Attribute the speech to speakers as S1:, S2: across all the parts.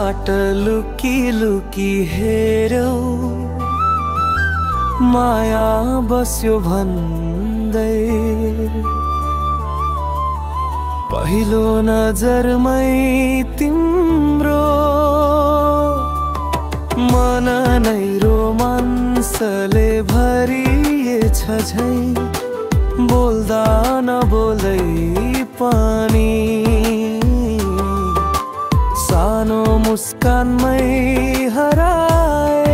S1: बाट लुकी लुकी हेर्यौ माया बस्यो भन्दै पहिलो नजरमै तिम्रो मन नै रोमान्सले भरिएछ झै बोल्दा नबोलै पनि सानो मुस्कानमै हराए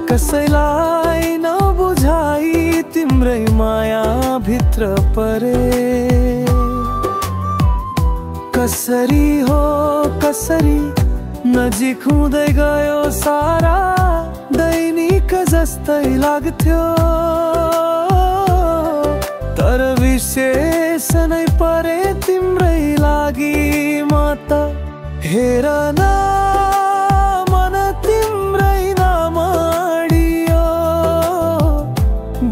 S1: कसैलाई नबुझाई तिम्रै माया भित्र परे कसरी हो कसरी नजिक हुँदै गयो सारा दैनिक जस्तै लाग्थ्यो तर विशेष नै परे तिम्रै लागि म त हेर न मन तिम्रै नमाडियो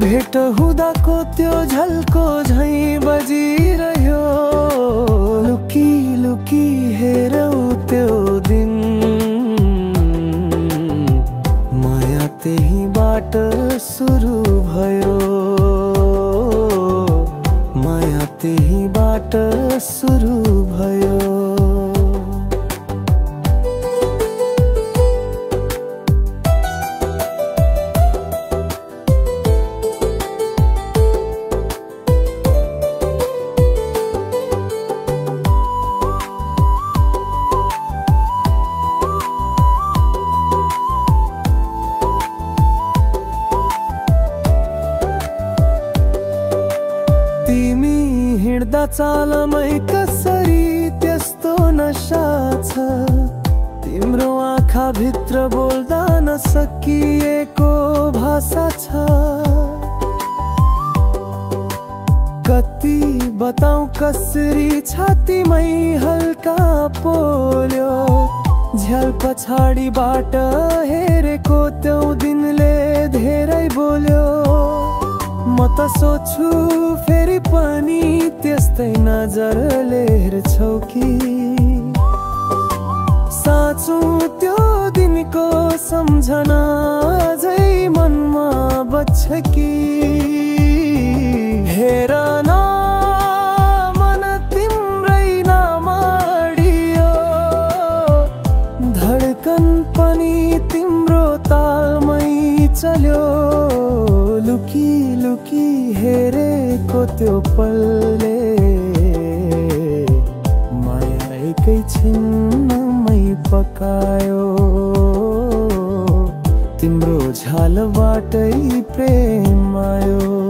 S1: भेट हुँदाको त्यो झल्को झै बजिरह्यो लुकी लुकी हेरौ त्यो दिन माया त्यहीबाट सुरु भयो माया त्यहीबाट सुरु भयो तिमी हिँड्दा चालमै कसरी त्यस्तो नशा छ तिम्रो आँखा भित्र बोल्दा नसकिएको भाषा छ कति बताऊ कसरी छातीमै हल्का पोल्यो झ्याल पछाडिबाट हेरेको त्यो दिनले धेरै बोल्यो म त सोच्छु फेरि पनि त्यस्तै नजरले हेर्छौ कि साँचो त्यो दिनको सम्झना अझै मनमा बज्छ कि हेर न मन तिम्रै नमाडियो धड्कन पनि तिम्रो तालमै चल्यो लुकी लुकी हेरेको त्यो पलले माया एकै छिन्नमै पकायो तिम्रो झ्यालबाटै प्रेम आयो